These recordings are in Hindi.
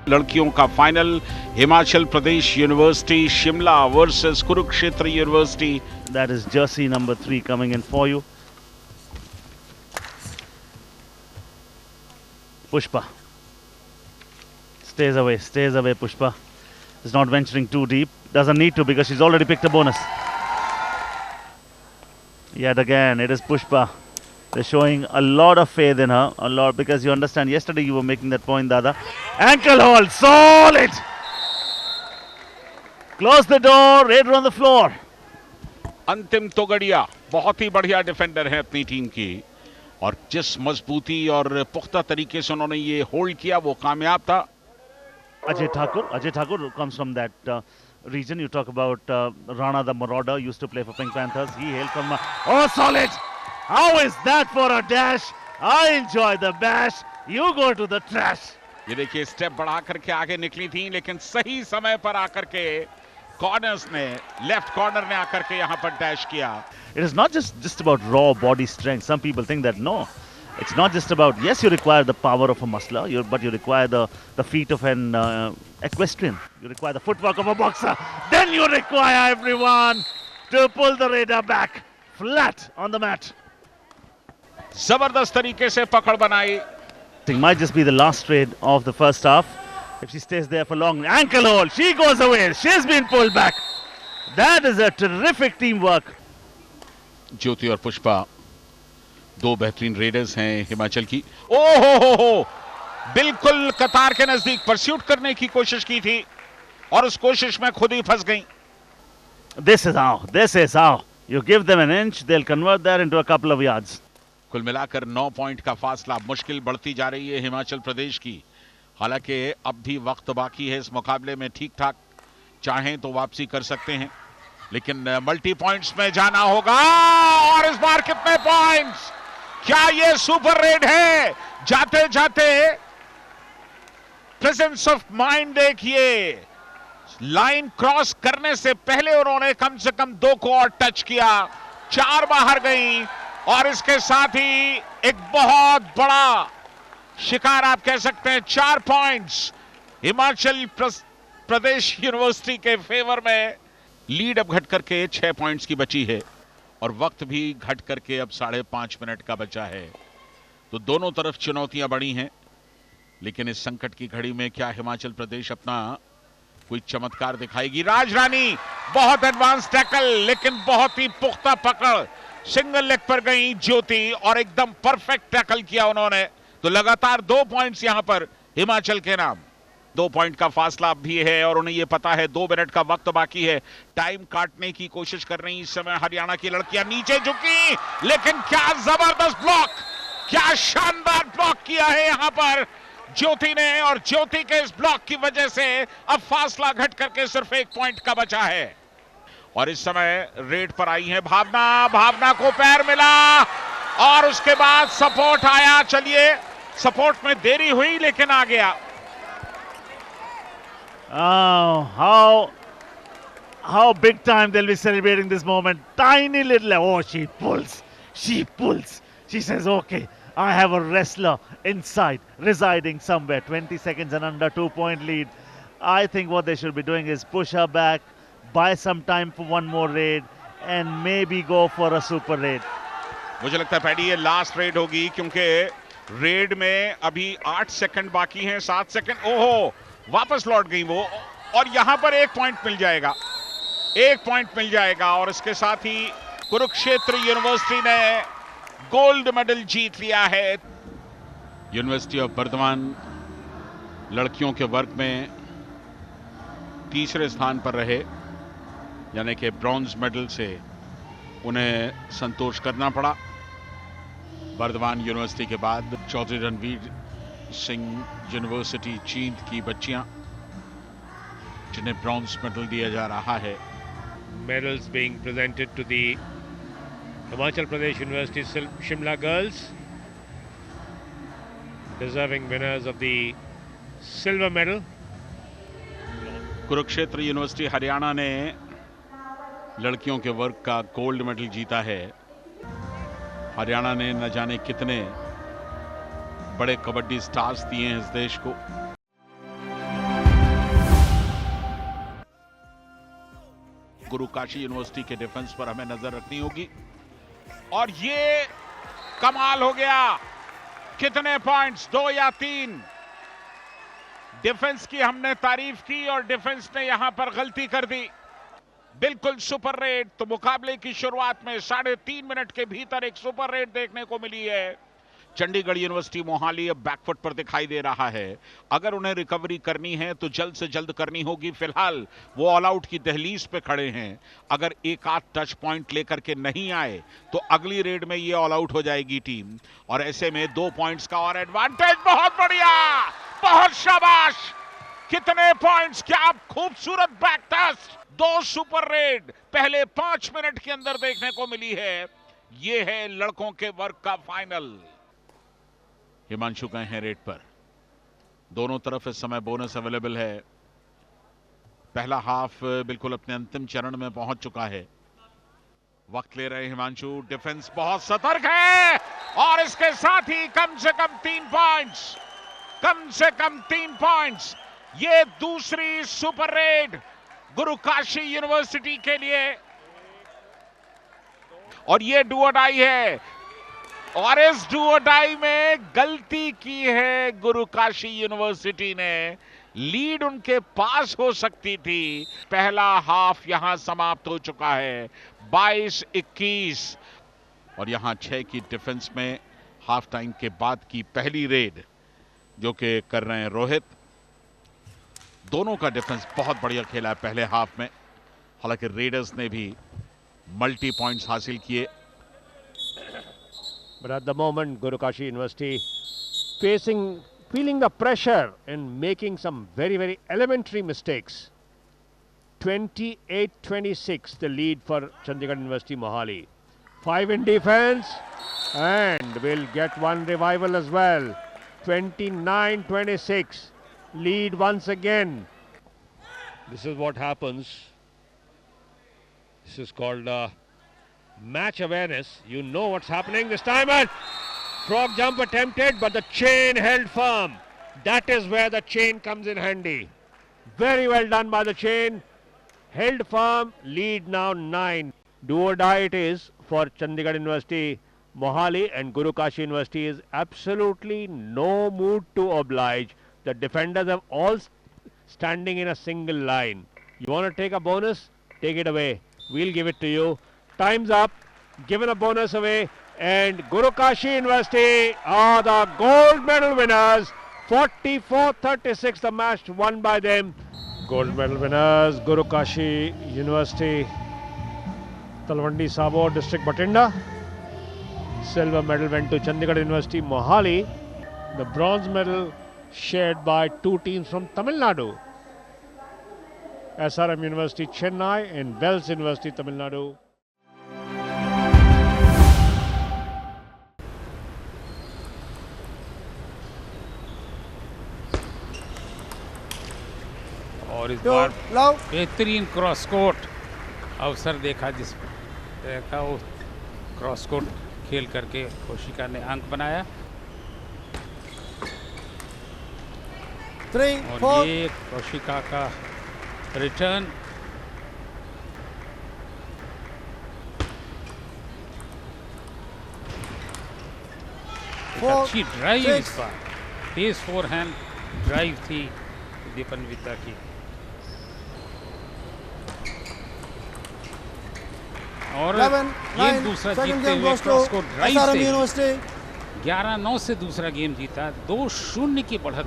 लड़कियों का final Himachal Pradesh university Shimla versus Kurukshetra university. That is jersey number 3 coming in for you. Pushpa stays away Pushpa is not venturing too deep, doesn't need to because she's already picked a bonus. Yet again it is Pushpa. They're showing a lot of faith in her, a lot, because you understand yesterday you were making that point, Dada. Ankle hold, solid. Close the door, Raider on the floor. अंतिम तोगड़िया बहुत ही बढ़िया डिफेंडर है अपनी टीम की, और जिस मजबूती और पुख्ता तरीके से उन्होंने ये होल्ड किया वो कामयाब था. Ajay Thakur comes from that region. You talk about Rana the Marauder, used to play for Pink Panthers. He hailed from oh, solid. How is that for a dash? I enjoy the bash. You go to the trash. ये देखिए स्टेप बढ़ा करके आगे निकली थी, लेकिन सही समय पर आकर के कॉर्नर्स ने, लेफ्ट कॉर्नर ने आकर के यहाँ पर डैश किया. It is not just about raw body strength. Some people think that no, it's not just about, yes, you require the power of a muscular, but you require the feet of an equestrian. You require the footwork of a boxer. Then you require everyone to pull the Raider back flat on the mat. जबरदस्त तरीके से पकड़ बनाई. It might just be the last trade of the first half. If she stays there for long, ankle hold, she goes away. She's been pulled back. That is a terrific teamwork. ज्योति और पुष्पा दो बेहतरीन रेडर्स हैं हिमाचल की. ओहो, बिल्कुल कतार के नजदीक परस्यूट करने की कोशिश की थी और उस कोशिश में खुद ही फंस गई. This is how. You give them an inch, they'll convert that into a couple of yards. कुल मिलाकर 9 पॉइंट का फासला. मुश्किल बढ़ती जा रही है हिमाचल प्रदेश की. हालांकि अब भी वक्त बाकी है इस मुकाबले में. ठीक ठाक चाहें तो वापसी कर सकते हैं, लेकिन मल्टी पॉइंट्स में जाना होगा. और इस बार कितने पॉइंट्स? क्या ये सुपर रेड है? जाते जाते प्रेजेंस ऑफ माइंड देखिए. लाइन क्रॉस करने से पहले उन्होंने कम से कम 2 को और टच किया. 4 बाहर गई और इसके साथ ही एक बहुत बड़ा शिकार आप कह सकते हैं. 4 पॉइंट्स हिमाचल प्रदेश यूनिवर्सिटी के फेवर में. लीड अब घट करके 6 पॉइंट्स की बची है और वक्त भी घट करके अब 5.5 मिनट का बचा है. तो दोनों तरफ चुनौतियां बड़ी हैं, लेकिन इस संकट की घड़ी में क्या हिमाचल प्रदेश अपना कोई चमत्कार दिखाएगी? राजरानी बहुत एडवांस टैकल, लेकिन बहुत ही पुख्ता पकड़. सिंगल लेग पर गई ज्योति और एकदम परफेक्ट टैकल किया उन्होंने. तो लगातार 2 पॉइंट्स यहां पर हिमाचल के नाम. 2 पॉइंट का फासला भी है और उन्हें यह पता है 2 मिनट का वक्त बाकी है. टाइम काटने की कोशिश कर रही इस समय हरियाणा की लड़कियां. नीचे झुकी, लेकिन क्या जबरदस्त ब्लॉक, क्या शानदार ब्लॉक किया है यहां पर ज्योति ने. और ज्योति के इस ब्लॉक की वजह से अब फासला घट करके सिर्फ 1 पॉइंट का बचा है. और इस समय रेड पर आई है भावना को पैर मिला और उसके बाद सपोर्ट आया. चलिए, सपोर्ट में देरी हुई लेकिन आ गया. Oh, how big time they'll be celebrating this moment. Tiny little, oh, she pulls. She says, okay, I have a wrestler inside, residing somewhere. 20 seconds and under, 2-point lead. I think what they should be doing is push her back, buy some time for one more raid, and maybe go for a super raid. मुझे लगता है पैडी ये लास्ट रेड होगी, क्योंकि रेड में अभी 8 सेकंड बाकी हैं. 7 सेकंड. ओहो, वापस लौट गई वो. और यहां पर 1 पॉइंट मिल जाएगा. 1 पॉइंट मिल जाएगा और इसके साथ ही कुरुक्षेत्र यूनिवर्सिटी ने गोल्ड मेडल जीत लिया है. यूनिवर्सिटी ऑफ बर्धमान लड़कियों के वर्ग में तीसरे स्थान पर रहे, यानी कि ब्रॉन्ज मेडल से उन्हें संतोष करना पड़ा. बर्धमान यूनिवर्सिटी के बाद चौधरी रणवीर सिंह यूनिवर्सिटी चीन की बच्चियां, जिन्हें ब्रॉन्ज मेडल दिया जा रहा है. Medals being presented to the Himachal Pradesh University Shimla girls, deserving winners of the silver medal. Kurukshetra university Haryana ने लड़कियों के वर्ग का गोल्ड मेडल जीता है. हरियाणा ने न जाने कितने बड़े कबड्डी स्टार्स दिए हैं इस देश को. गुरुकाशी यूनिवर्सिटी के डिफेंस पर हमें नजर रखनी होगी। और ये कमाल हो गया। कितने पॉइंट्स, 2 या 3। डिफेंस की हमने तारीफ की और डिफेंस ने यहां पर गलती कर दी। बिल्कुल सुपर रेड। तो मुकाबले की शुरुआत में 3.5 मिनट के भीतर एक सुपर रेड देखने को मिली है। चंडीगढ़ यूनिवर्सिटी मोहाली अब बैकफुट पर दिखाई दे रहा है। अगर उन्हें रिकवरी करनी है तो जल्द से जल्द करनी होगी। फिलहाल वो ऑल आउट की दहलीज पे खड़े हैं। अगर एक आध टच पॉइंट लेकर के नहीं आए तो अगली रेड में ये ऑल आउट हो जाएगी टीम। और ऐसे में 2 पॉइंट्स का और एडवांटेज। बहुत बढ़िया, बहुत शाबाश। कितने पॉइंट्स, क्या खूबसूरत बैक टेस्ट। 2 सुपर रेड पहले 5 मिनट के अंदर देखने को मिली है। ये है लड़कों के वर्ग का फाइनल। हिमांशु गए हैं रेड पर। दोनों तरफ इस समय बोनस अवेलेबल है। पहला हाफ बिल्कुल अपने अंतिम चरण में पहुंच चुका है। वक्त ले रहे हिमांशु। डिफेंस बहुत सतर्क है और इसके साथ ही कम से कम 3 पॉइंट्स, कम से कम 3 पॉइंट्स। ये दूसरी सुपर रेड गुरुकाशी यूनिवर्सिटी के लिए और ये डू और डाई है। और इस डू और डाई में गलती की है गुरुकाशी यूनिवर्सिटी ने। लीड उनके पास हो सकती थी। पहला हाफ यहां समाप्त हो चुका है 22-21 और यहां 6 की डिफेंस में हाफ टाइम के बाद की पहली रेड जो कि कर रहे हैं रोहित। दोनों का डिफेंस बहुत बढ़िया खेला है पहले हाफ में। हालांकि रेडर्स ने भी मल्टी पॉइंट्स हासिल किए। But at the moment, Gurukashi University feeling the pressure and making some very, very elementary mistakes. 28-26, the lead for Chandigarh University Mohali. 5 in defense and will get one revival as well. 29-26, lead once again. This is what happens. This is called match awareness. You know what's happening this time, and frog jump attempted, but the chain held firm. That is where the chain comes in handy. Very well done by the chain. Held firm, lead now 9. Do or die it is for Chandigarh University Mohali, and Gurukashi University is absolutely no mood to oblige. The defenders are all standing in a single line. You want to take a bonus? Take it away. We'll give it to you. Time's up. Given a bonus away, and Gurukashi University are the gold medal winners. 44-36, the match won by them. Gold medal winners, Gurukashi University, Talwandi Sabo, District Bathinda. Silver medal went to Chandigarh University Mohali. The bronze medal shared by 2 teams from Tamil Nadu. SRM University Chennai and Wells University Tamil Nadu. और इस बार बेहतरीन क्रॉस कोर्ट अवसर देखा, वो क्रॉस कोर्ट खेल करके कोशिका ने अंक बनाया। और ये कोशिका का रिटर्न। अच्छी ड्राइव इस बार, तेज फोरहैंड ड्राइव थी दीपन्विता की। और गेम दूसरा जीतते हुए क्रॉस को ड्राइव से 11-9 से दूसरा गेम जीता। 2-0 की बढ़त।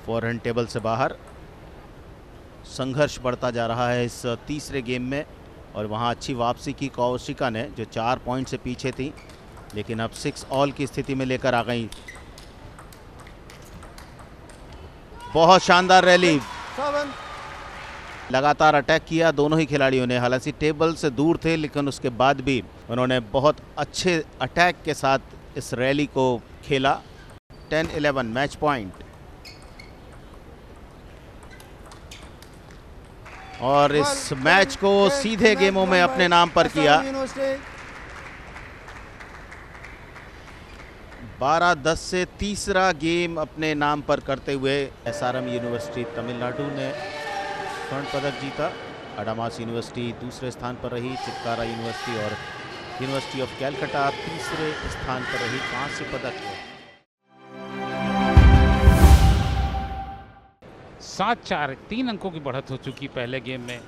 फोरहैंड टेबल से बाहर। संघर्ष बढ़ता जा रहा है इस तीसरे गेम में और वहां अच्छी वापसी की कौशिका ने, जो 4 पॉइंट से पीछे थी, लेकिन अब 6 ऑल की स्थिति में लेकर आ गई। बहुत शानदार रैली, लगातार अटैक किया दोनों ही खिलाड़ियों ने। हालांकि टेबल से दूर थे लेकिन उसके बाद भी उन्होंने बहुत अच्छे अटैक के साथ इस रैली को खेला। 10-11 मैच पॉइंट। और इस मैच को सीधे गेमों में अपने नाम पर किया। 12-10 से तीसरा गेम अपने नाम पर करते हुए एसआरएम यूनिवर्सिटी तमिलनाडु ने स्वर्ण पदक जीता। अडामास यूनिवर्सिटी दूसरे स्थान पर रही। चित्कारा यूनिवर्सिटी और यूनिवर्सिटी ऑफ कैलकाटा तीसरे स्थान पर रही। कांस्य पदक 7-4 3 अंकों की बढ़त हो चुकी पहले गेम में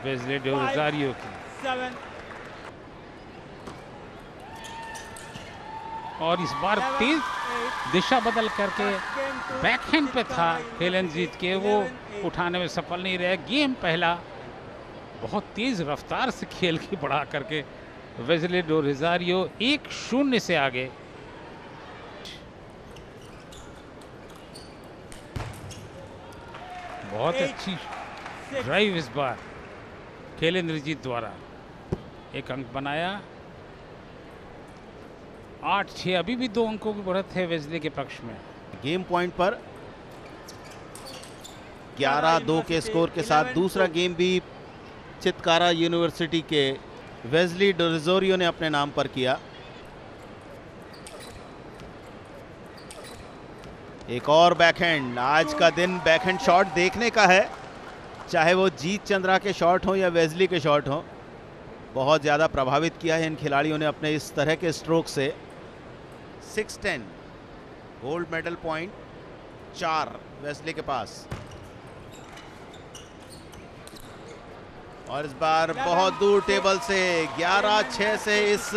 वेस्ले डे रोजारियो की। और इस बार तेज दिशा बदल करके बैकहैंड पे था खेलेंद्रजीत के, वो उठाने में सफल नहीं रहे। गेम पहला बहुत तेज रफ्तार से खेल के बढ़ा करके वेस्ले डे रोजारियो 1-0 से आगे। बहुत अच्छी ड्राइव इस बार खेलेंद्रजीत द्वारा, एक अंक बनाया। 8-6 अभी भी 2 अंकों की बढ़त है वेस्ले के पक्ष में। गेम पॉइंट पर 11-2 के स्कोर के साथ दूसरा गेम भी चित्कारा यूनिवर्सिटी के वेस्ली डोरिजोरियो ने अपने नाम पर किया। एक और बैकहैंड। आज का दिन बैकहैंड शॉट देखने का है, चाहे वो जीत चंद्रा के शॉट हो या वेस्ली के शॉट हो। बहुत ज़्यादा प्रभावित किया है इन खिलाड़ियों ने अपने इस तरह के स्ट्रोक से। 6-10 गोल्ड मेडल पॉइंट 4 वेस्ली के पास। और इस बार बहुत दूर टेबल से 11-6 से इस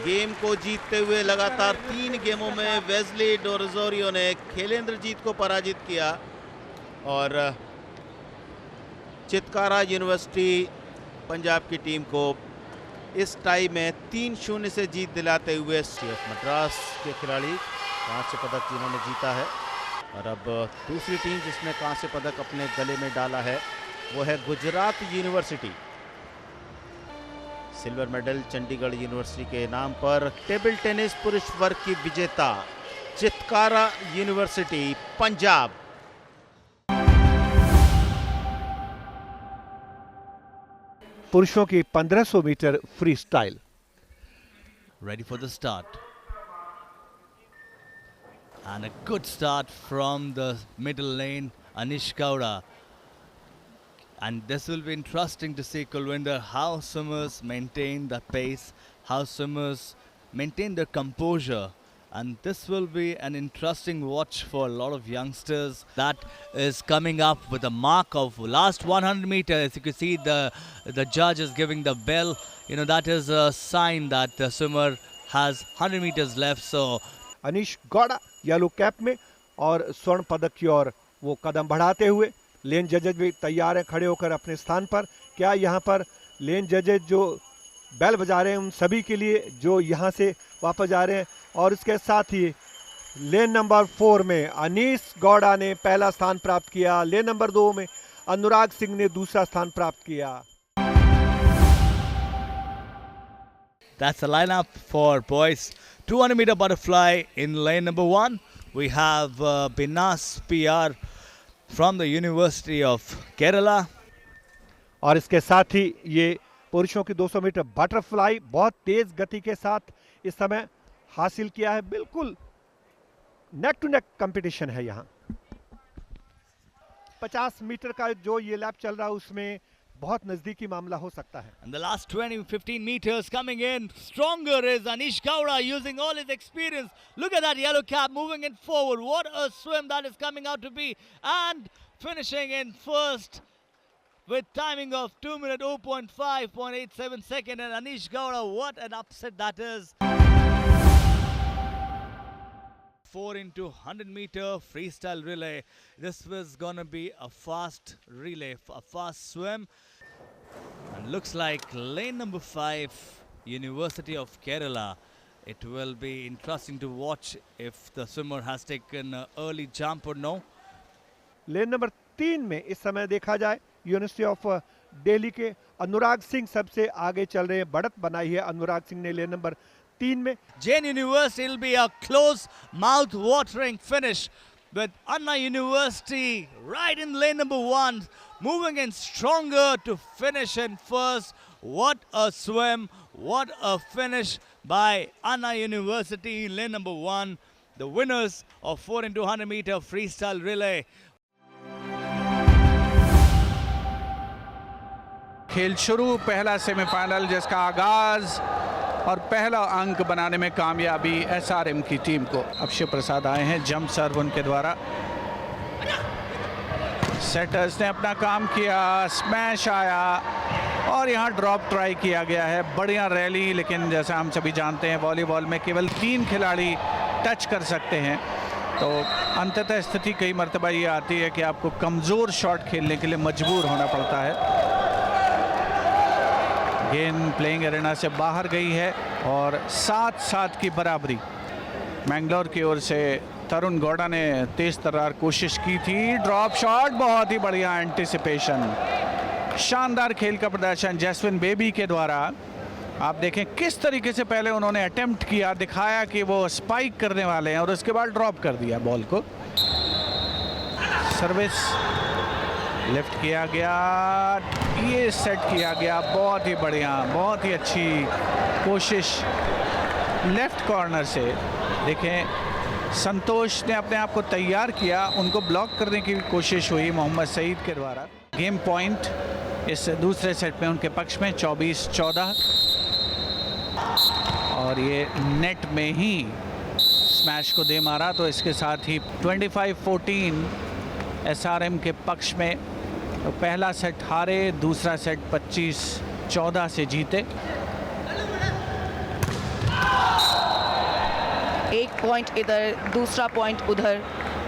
गेम को जीतते हुए लगातार 3 गेमों में वेस्ली डोरिजोरियो ने खेलेंद्रजीत को पराजित किया और चित्कारा यूनिवर्सिटी पंजाब की टीम को इस टाई में 3-0 से जीत दिलाते हुए मद्रास के खिलाड़ी कांस्य पदक जिन्होंने जीता है। और अब दूसरी टीम जिसने कांस्य पदक अपने गले में डाला है वो है Gujarat university. Silver medal Chandigarh university के नाम पर। टेबल टेनिस पुरुष वर्ग की विजेता चित्कारा यूनिवर्सिटी पंजाब। पुरुषों की 1500 metre freestyle. Ready for the start. And a good start from the middle lane, Anish Gowda. And this will be interesting to see, Kulwinder, how swimmers maintain the pace, how swimmers maintain their composure. And this will be an interesting watch for a lot of youngsters. That is coming up with a mark of last 100 meters. You can see the judge is giving the bell. You know, that is a sign that the swimmer has 100 meters left. So Anish Gowda yellow cap में और स्वर्ण पदक की ओर वो कदम बढ़ाते हुए। लेन जजेज भी तैयार हैं खड़े होकर अपने स्थान पर। क्या यहाँ पर लेन जजेज जो बेल बजा रहे हैं उन सभी के लिए जो यहाँ से वापस जा रहे हैं। और इसके साथ ही लेन नंबर 4 में अनीश गौड़ा ने पहला स्थान प्राप्त किया। लेन नंबर 2 में अनुराग सिंह ने दूसरा स्थान प्राप्त किया। That's the lineup for boys 200 meter butterfly. In lane number 1 we have Binas PR from the University of Kerala. और इसके साथ ही ये पुरुषों की 200 मीटर बटरफ्लाई बहुत तेज गति के साथ इस समय हासिल किया है। बिल्कुल नेक टू नेक कंपटीशन है यहाँ। 50 मीटर का जो ये लैप चल रहा है उसमें बहुत नजदीकी मामला हो सकता है। And the last 15 meters coming in, stronger is Anish Gowda using all his experience. Look at that yellow cap moving in forward. What a swim that is coming out to be. And finishing in first with timing of 2 minute 0.5.87 second. And Anish Gowda, what an upset that is. 4 into 100 meter freestyle relay. This was gonna be a fast relay, a fast swim. And looks like lane number 5, University of Kerala. It will be interesting to watch if the swimmer has taken an early jump or no. Lane number 3 में इस समय देखा जाए यूनिवर्सिटी ऑफ दिल्ली के अनुराग सिंह सबसे आगे चल रहे हैं। बढ़त बनाई है अनुराग सिंह ने लेन नंबर 3 में। Jain University will be a close, mouth-watering finish. with Anna University right in lane number 1, moving in stronger to finish in first. What a swim, what a finish by Anna University in lane number 1, the winners of 4x100 meter freestyle relay. खेल शुरू, पहला सेमीफाइनल जिसका आगाज और पहला अंक बनाने में कामयाबी एसआरएम की टीम को। अक्षय प्रसाद आए हैं, जंप सर्व उनके द्वारा। सेटर्स ने अपना काम किया, स्मैश आया और यहाँ ड्रॉप ट्राई किया गया है। बढ़िया रैली, लेकिन जैसा हम सभी जानते हैं वॉलीबॉल में केवल 3 खिलाड़ी टच कर सकते हैं, तो अंततः स्थिति कई मरतबा ये आती है कि आपको कमज़ोर शॉट खेलने के लिए मजबूर होना पड़ता है। गेंद प्लेइंग एरिना से बाहर गई है और 7-7 की बराबरी। मैंगलोर की ओर से तरुण गौड़ा ने तेज तर्रार कोशिश की थी, ड्रॉप शॉट, बहुत ही बढ़िया एंटिसिपेशन, शानदार खेल का प्रदर्शन जैस्विन बेबी के द्वारा। आप देखें किस तरीके से पहले उन्होंने अटेम्प्ट किया, दिखाया कि वो स्पाइक करने वाले हैं और उसके बाद ड्रॉप कर दिया बॉल को। सर्विस लिफ्ट किया गया, ये सेट किया गया, बहुत ही बढ़िया, बहुत ही अच्छी कोशिश लेफ्ट कॉर्नर से। देखें संतोष ने अपने आप को तैयार किया, उनको ब्लॉक करने की कोशिश हुई मोहम्मद सईद के द्वारा। गेम पॉइंट इस दूसरे सेट में उनके पक्ष में 24-14 और ये नेट में ही स्मैश को दे मारा, तो इसके साथ ही 25-14 एसआरएम के पक्ष में। तो पहला सेट हारे, दूसरा सेट 25-14 से जीते। एक पॉइंट इधर, दूसरा पॉइंट उधर,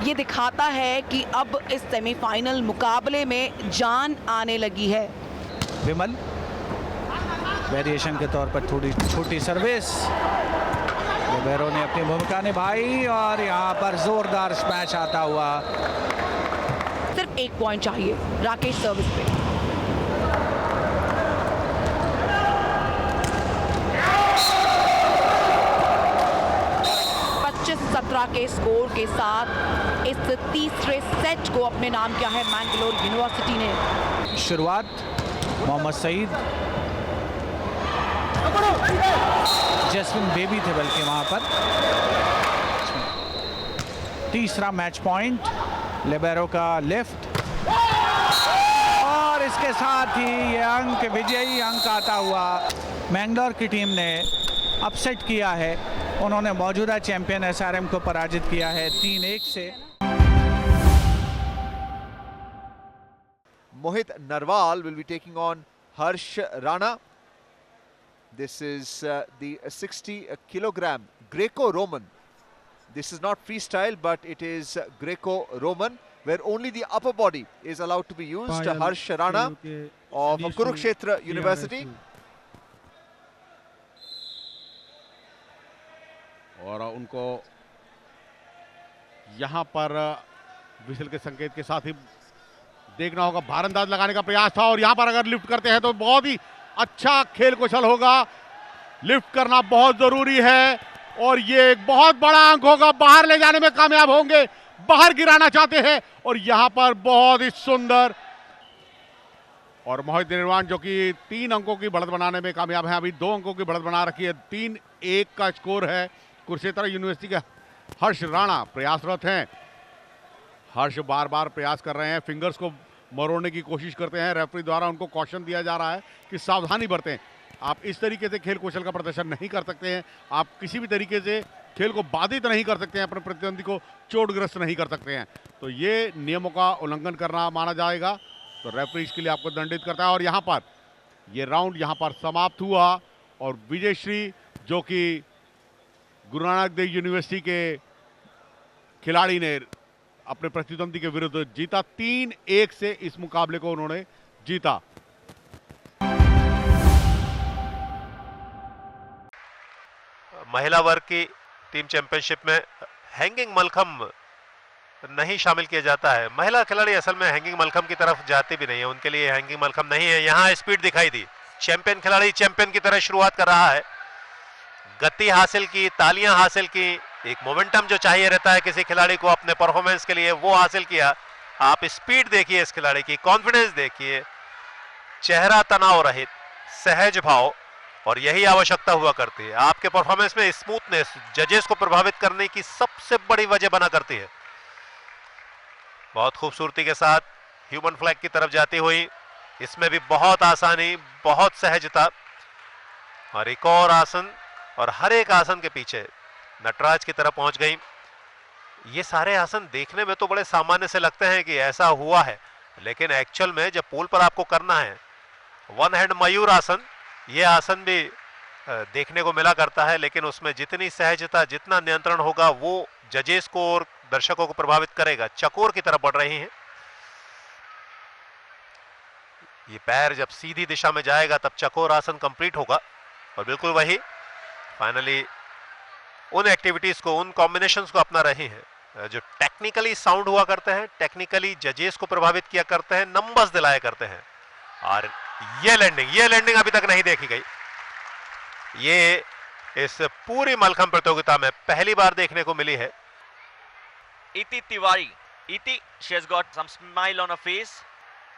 ये दिखाता है कि अब इस सेमीफाइनल मुकाबले में जान आने लगी है। विमल वेरिएशन के तौर पर थोड़ी छोटी सर्विस, लिबेरो ने अपनी भूमिका निभाई और यहाँ पर जोरदार स्मैश आता हुआ। सिर्फ 1 पॉइंट चाहिए राकेश सर्विस पे। के स्कोर के साथ इस तीसरे सेट को अपने नाम किया है मैंगलोर यूनिवर्सिटी ने। शुरुआत मोहम्मद सईद, जैस्मिन बेबी थे बल्कि वहां पर। तीसरा मैच पॉइंट, लिबेरो का लेफ्ट और इसके साथ ही ये अंक, विजयी अंक आता हुआ। मैंगलोर की टीम ने अपसेट किया है, उन्होंने मौजूदा चैंपियन एसआरएम को पराजित किया है 3-1 से। Mohit Narwal will be taking on Harsh Rana. This is the 60 kilogram Greco-Roman. This is not freestyle, but it is Greco-Roman, where only the upper body is allowed to be used. Harsh Rana of Kurukshetra University. और उनको यहाँ पर विसल के संकेत के साथ ही देखना होगा। भारंदाज लगाने का प्रयास था और यहाँ पर अगर लिफ्ट करते हैं तो बहुत ही अच्छा खेल कौशल होगा। लिफ्ट करना बहुत जरूरी है और ये एक बहुत बड़ा अंक होगा। बाहर ले जाने में कामयाब होंगे, बाहर गिराना चाहते हैं और यहाँ पर बहुत ही सुंदर। और मोहित निर्वाण जो कि 3 अंकों की बढ़त बनाने में कामयाब है, अभी 2 अंकों की बढ़त बना रखी है। 3-1 का स्कोर है। कुरुक्षेत्र यूनिवर्सिटी के हर्ष राणा प्रयासरत हैं। हर्ष बार बार प्रयास कर रहे हैं, फिंगर्स को मरोड़ने की कोशिश करते हैं। रेफरी द्वारा उनको कॉशन दिया जा रहा है कि सावधानी बरतें, आप इस तरीके से खेल कौशल का प्रदर्शन नहीं कर सकते हैं, आप किसी भी तरीके से खेल को बाधित नहीं कर सकते हैं, अपने प्रतिद्वंदी को चोटग्रस्त नहीं कर सकते हैं। तो ये नियमों का उल्लंघन करना माना जाएगा, तो रेफरी इसके लिए आपको दंडित करता है। और यहाँ पर ये राउंड यहाँ पर समाप्त हुआ और विजयश्री जो कि गुरु नानक देव यूनिवर्सिटी के खिलाड़ी ने अपने प्रतिद्वंदी के विरुद्ध जीता। 3-1 से इस मुकाबले को उन्होंने जीता। महिला वर्ग की टीम चैंपियनशिप में हैंगिंग मलखम नहीं शामिल किया जाता है। महिला खिलाड़ी असल में हैंगिंग मलखम की तरफ जाती भी नहीं है, उनके लिए हैंगिंग मलखम नहीं है। यहाँ स्पीड दिखाई दी, चैंपियन खिलाड़ी चैंपियन की तरह शुरुआत कर रहा है, गति हासिल की, तालियां हासिल की एक मोमेंटम जो चाहिए रहता है किसी खिलाड़ी को अपने परफॉर्मेंस के लिए, वो हासिल किया। आप स्पीड देखिए इस खिलाड़ी की, कॉन्फिडेंस देखिए, चेहरा तनाव रहित, सहज भाव, और यही आवश्यकता हुआ करती है। आपके परफॉर्मेंस में स्मूथनेस जजेस को प्रभावित करने की सबसे बड़ी वजह बना करती है। बहुत खूबसूरती के साथ ह्यूमन फ्लैग की तरफ जाती हुई, इसमें भी बहुत आसानी, बहुत सहजता, और एक और आसन, और हर एक आसन के पीछे नटराज की तरफ पहुंच गई। ये सारे आसन देखने में तो बड़े सामान्य से लगते हैं कि ऐसा हुआ है, लेकिन एक्चुअल में जब पूल पर आपको करना है, वन हैंड मयूर आसन, ये आसन भी देखने को मिला करता है, लेकिन उसमें जितनी सहजता, जितना नियंत्रण होगा, वो जजेस को और दर्शकों को प्रभावित करेगा। चकोर की तरफ बढ़ रही हैं। ये पैर जब सीधी दिशा में जाएगा तब चकोर आसन कंप्लीट होगा, और बिल्कुल वही फाइनली उन एक्टिविटीज को, उन कॉम्बिनेशंस को अपना रही हैं जो टेक्निकली साउंड हुआ करते हैं, टेक्निकली जजेस को प्रभावित किया करते हैं, नंबर्स दिलाया करते हैं। और ये लैंडिंग अभी तक नहीं देखी गई। ये इस पूरी मलखंब प्रतियोगिता में पहली बार देखने को मिली है। Iti Tiwari. Iti, she has got some smile on her face,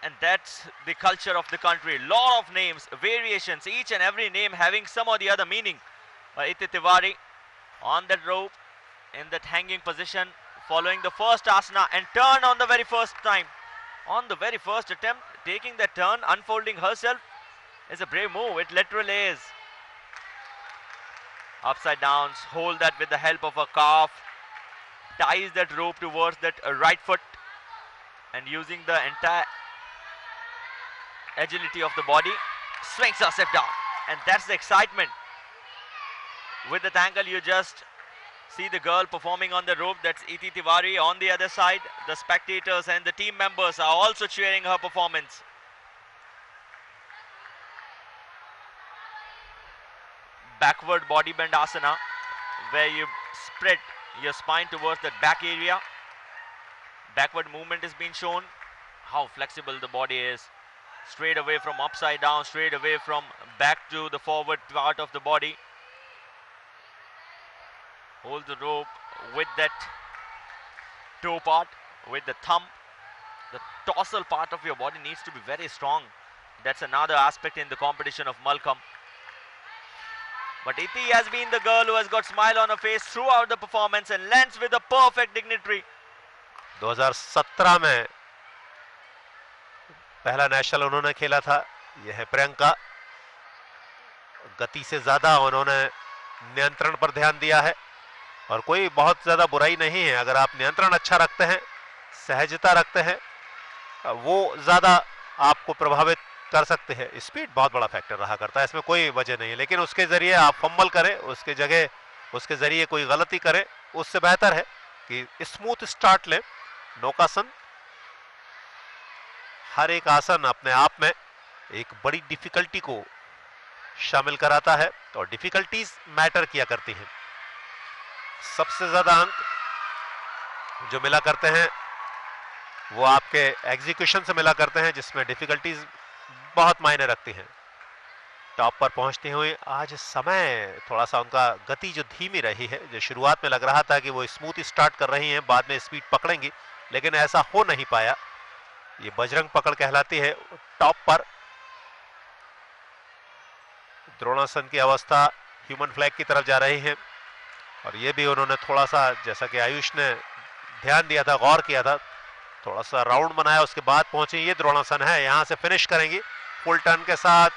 and that's the culture of the country. Lot of names, variations, each and every name having some or the other meaning. Iti Tiwari on that rope, in that hanging position, following the first asana and turn on the very first time. On the very first attempt, taking that turn, unfolding herself is a brave move. It literally is. Upside downs, hold that with the help of her calf, ties that rope towards that right foot, and using the entire agility of the body, swings herself down. And that's the excitement. With that angle, you just see the girl performing on the rope. That's Iti Tiwari. On the other side, the spectators and the team members are also cheering her performance. Backward body bend asana, where you spread your spine towards that back area. Backward movement is being shown, how flexible the body is. Straight away from upside down, straight away from back to the forward part of the body. Hold the rope with that toe part, with the thumb. The dorsal part of your body needs to be very strong. That's another aspect in the competition of Malcolm. But Iti has been the girl who has got smile on her face throughout the performance and lands with a perfect dignitary. 2017 में पहला नेशनल उन्होंने खेला था। यह है प्रियंका। गति से ज्यादा उन्होंने नियंत्रण पर ध्यान दिया है, और कोई बहुत ज्यादा बुराई नहीं है। अगर आप नियंत्रण अच्छा रखते हैं, सहजता रखते हैं, वो ज्यादा आपको प्रभावित कर सकते हैं। स्पीड बहुत बड़ा फैक्टर रहा करता है, इसमें कोई वजह नहीं है, लेकिन उसके जरिए आप फंबल करें, उसके जगह उसके जरिए कोई गलती करें, उससे बेहतर है कि स्मूथ स्टार्ट लें। नौकासन, हर एक आसन अपने आप में एक बड़ी डिफिकल्टी को शामिल कराता है, और डिफिकल्टीज मैटर किया करती हैं। सबसे ज्यादा अंक जो मिला करते हैं वो आपके एग्जीक्यूशन से मिला करते हैं, जिसमें डिफिकल्टीज बहुत मायने रखती हैं। टॉप पर पहुंचते हुए आज समय थोड़ा सा उनका गति जो धीमी रही है, जो शुरुआत में लग रहा था कि वो स्मूथ स्टार्ट कर रही हैं, बाद में स्पीड पकड़ेंगी, लेकिन ऐसा हो नहीं पाया। ये बजरंग पकड़ कहलाती है। टॉप पर द्रोणासन की अवस्था ह्यूमन फ्लैग की तरफ जा रही है, और ये भी उन्होंने थोड़ा सा, जैसा कि आयुष ने ध्यान दिया था, गौर किया था, थोड़ा सा राउंड बनाया, उसके बाद पहुंची। ये द्रोणासन है, यहां से फिनिश करेंगी फुल टर्न के साथ।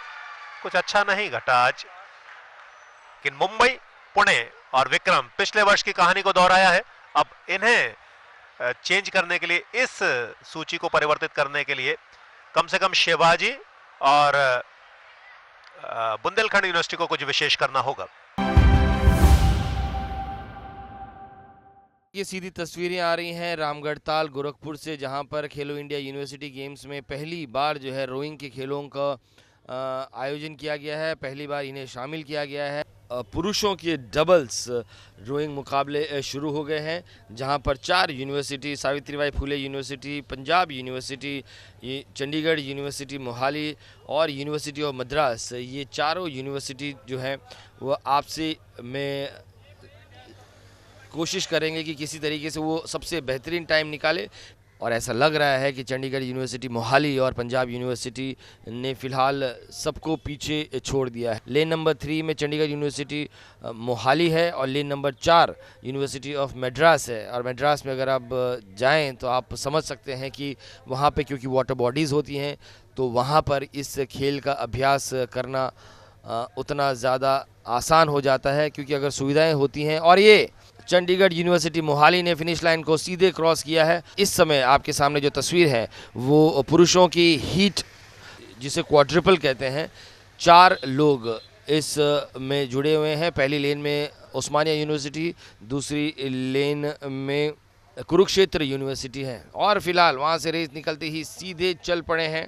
कुछ अच्छा नहीं घटा आज, लेकिन मुंबई, पुणे और विक्रम पिछले वर्ष की कहानी को दोहराया है। अब इन्हें चेंज करने के लिए, इस सूची को परिवर्तित करने के लिए कम से कम शिवाजी और बुंदेलखंड यूनिवर्सिटी को कुछ विशेष करना होगा। ये सीधी तस्वीरें आ रही हैं रामगढ़ताल गोरखपुर से, जहां पर खेलो इंडिया यूनिवर्सिटी गेम्स में पहली बार जो है रोइंग के खेलों का आयोजन किया गया है। पहली बार इन्हें शामिल किया गया है। पुरुषों के डबल्स रोइंग मुकाबले शुरू हो गए हैं, जहां पर 4 university, Savitribai Phule university, Punjab university, Chandigarh university Mohali और यूनिवर्सिटी ऑफ मद्रास, ये चारों यूनिवर्सिटी जो हैं वो आपसी में कोशिश करेंगे कि किसी तरीके से वो सबसे बेहतरीन टाइम निकाले। और ऐसा लग रहा है कि चंडीगढ़ यूनिवर्सिटी मोहाली और पंजाब यूनिवर्सिटी ने फिलहाल सबको पीछे छोड़ दिया है। लेन नंबर 3 में चंडीगढ़ यूनिवर्सिटी मोहाली है और lane number 4 university of Madras है। और मद्रास में अगर आप जाएं तो आप समझ सकते हैं कि वहाँ पे क्योंकि वाटर बॉडीज़ होती हैं तो वहाँ पर इस खेल का अभ्यास करना उतना ज़्यादा आसान हो जाता है, क्योंकि अगर सुविधाएं होती हैं। और ये चंडीगढ़ यूनिवर्सिटी मोहाली ने फिनिश लाइन को सीधे क्रॉस किया है। इस समय आपके सामने जो तस्वीर है वो पुरुषों की हीट जिसे क्वाड्रिपल कहते हैं, 4 लोग इस में जुड़े हुए हैं। पहली लेन में उस्मानिया यूनिवर्सिटी, दूसरी लेन में कुरुक्षेत्र यूनिवर्सिटी है। और फिलहाल वहाँ से रेस निकलते ही सीधे चल पड़े हैं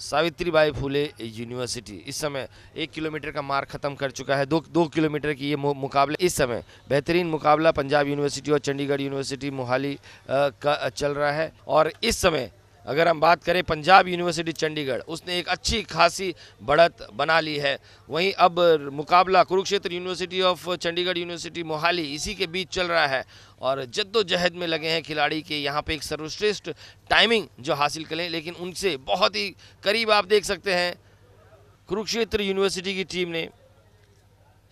सावित्रीबाई फुले यूनिवर्सिटी। इस समय 1 किलोमीटर का मार्क खत्म कर चुका है। 2 किलोमीटर की ये मुकाबला इस समय बेहतरीन मुकाबला पंजाब यूनिवर्सिटी और चंडीगढ़ यूनिवर्सिटी मोहाली का चल रहा है। और इस समय अगर हम बात करें पंजाब यूनिवर्सिटी चंडीगढ़, उसने एक अच्छी खासी बढ़त बना ली है। वहीं अब मुकाबला Kurukshetra university of Chandigarh university Mohali इसी के बीच चल रहा है और जद्दोजहद में लगे हैं खिलाड़ी के यहाँ पे एक सर्वश्रेष्ठ टाइमिंग जो हासिल करें। लेकिन उनसे बहुत ही करीब आप देख सकते हैं कुरुक्षेत्र यूनिवर्सिटी की टीम ने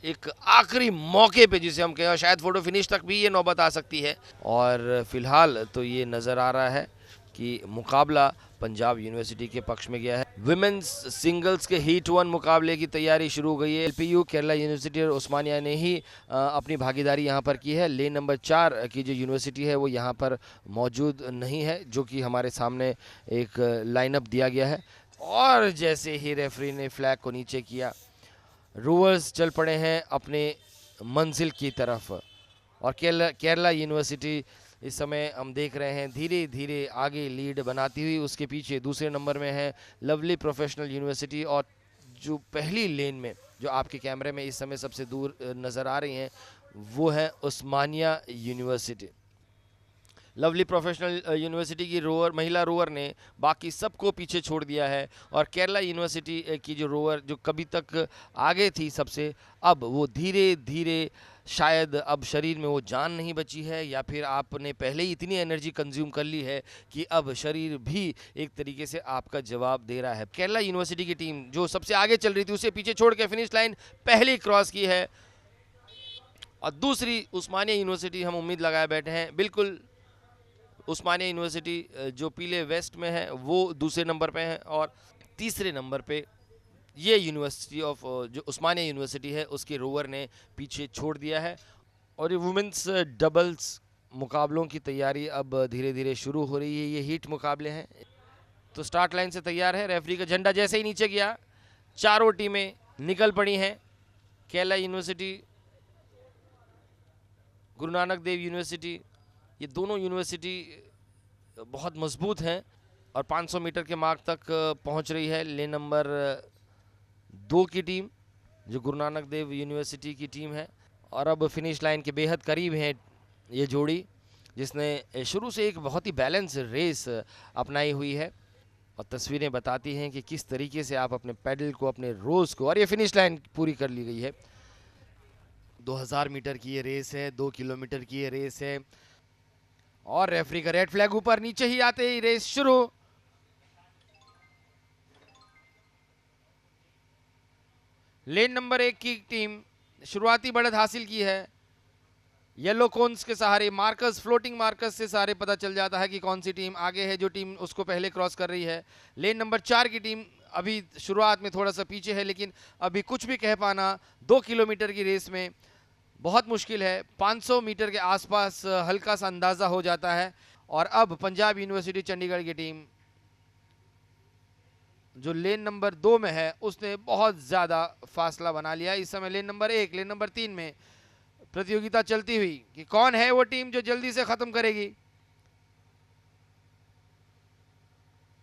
एक आखिरी मौके पे, जिसे हम कहें शायद फोटो फिनिश तक भी ये नौबत आ सकती है। और फिलहाल तो ये नज़र आ रहा है कि मुकाबला पंजाब यूनिवर्सिटी के पक्ष में गया है। विमेंस सिंगल्स के हीट 1 मुकाबले की तैयारी शुरू हो गई है। एलपीयू केरला यूनिवर्सिटी और उस्मानिया ने ही अपनी भागीदारी यहां पर की है। लेन नंबर 4 की जो यूनिवर्सिटी है वो यहां पर मौजूद नहीं है, जो कि हमारे सामने एक लाइनअप दिया गया है। और जैसे ही रेफरी ने फ्लैग को नीचे किया, रोवर्स चल पड़े हैं अपने मंजिल की तरफ। और केरला यूनिवर्सिटी इस समय हम देख रहे हैं धीरे धीरे आगे लीड बनाती हुई। उसके पीछे दूसरे नंबर में है लवली प्रोफेशनल यूनिवर्सिटी, और जो पहली लेन में जो आपके कैमरे में इस समय सबसे दूर नज़र आ रही हैं वो है उस्मानिया यूनिवर्सिटी। लवली प्रोफेशनल यूनिवर्सिटी की महिला रोवर ने बाकी सबको पीछे छोड़ दिया है। और केरला यूनिवर्सिटी की जो रोवर जो कभी तक आगे थी सबसे, अब वो धीरे धीरे शायद अब शरीर में वो जान नहीं बची है, या फिर आपने पहले ही इतनी एनर्जी कंज्यूम कर ली है कि अब शरीर भी एक तरीके से आपका जवाब दे रहा है। केरला यूनिवर्सिटी की टीम जो सबसे आगे चल रही थी उसे पीछे छोड़ के फिनिश लाइन पहले क्रॉस की है। और दूसरी उस्मानिया यूनिवर्सिटी हम उम्मीद लगाए बैठे हैं, बिल्कुल उस्मानिया यूनिवर्सिटी जो पीले वेस्ट में है वो दूसरे नंबर पे है। और तीसरे नंबर पे ये यूनिवर्सिटी ऑफ जो उस्मानिया यूनिवर्सिटी है उसके रोवर ने पीछे छोड़ दिया है। और ये वुमेंस डबल्स मुकाबलों की तैयारी अब धीरे धीरे शुरू हो रही है। ये हीट मुकाबले हैं तो स्टार्ट लाइन से तैयार है। रेफरी का झंडा जैसे ही नीचे गया, चारों टीमें निकल पड़ी हैं। केरला यूनिवर्सिटी, गुरु नानक देव यूनिवर्सिटी, ये दोनों यूनिवर्सिटी बहुत मजबूत हैं और 500 मीटर के मार्क तक पहुंच रही है। लेन नंबर 2 की टीम जो गुरु नानक देव यूनिवर्सिटी की टीम है। और अब फिनिश लाइन के बेहद करीब हैं ये जोड़ी, जिसने शुरू से एक बहुत ही बैलेंस रेस अपनाई हुई है। और तस्वीरें बताती हैं कि किस तरीके से आप अपने पैडल को, अपने रोज को, और ये फिनिश लाइन पूरी कर ली गई है। 2000 मीटर की ये रेस है, 2 किलोमीटर की ये रेस है। और रेफरी का रेड फ्लैग ऊपर, नीचे ही आते ही रेस शुरू। लेन नंबर 1 की टीम शुरुआती बढ़त हासिल की है। येलो कोन्स के सहारे, मार्कर्स, फ्लोटिंग मार्कर्स से सारे पता चल जाता है कि कौन सी टीम आगे है, जो टीम उसको पहले क्रॉस कर रही है। लेन नंबर 4 की टीम अभी शुरुआत में थोड़ा सा पीछे है, लेकिन अभी कुछ भी कह पाना 2 किलोमीटर की रेस में बहुत मुश्किल है। 500 मीटर के आसपास हल्का सा अंदाजा हो जाता है। और अब पंजाब यूनिवर्सिटी चंडीगढ़ की टीम जो लेन नंबर 2 में है उसने बहुत ज़्यादा फासला बना लिया। इस समय लेन नंबर 1, लेन नंबर 3 में प्रतियोगिता चलती हुई कि कौन है वो टीम जो जल्दी से खत्म करेगी।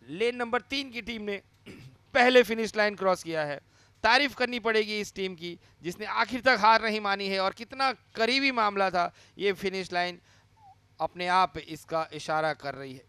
लेन नंबर 3 की टीम ने पहले फिनिश लाइन क्रॉस किया है। तारीफ करनी पड़ेगी इस टीम की जिसने आखिर तक हार नहीं मानी है। और कितना करीबी मामला था, ये फिनिश लाइन अपने आप इसका इशारा कर रही है।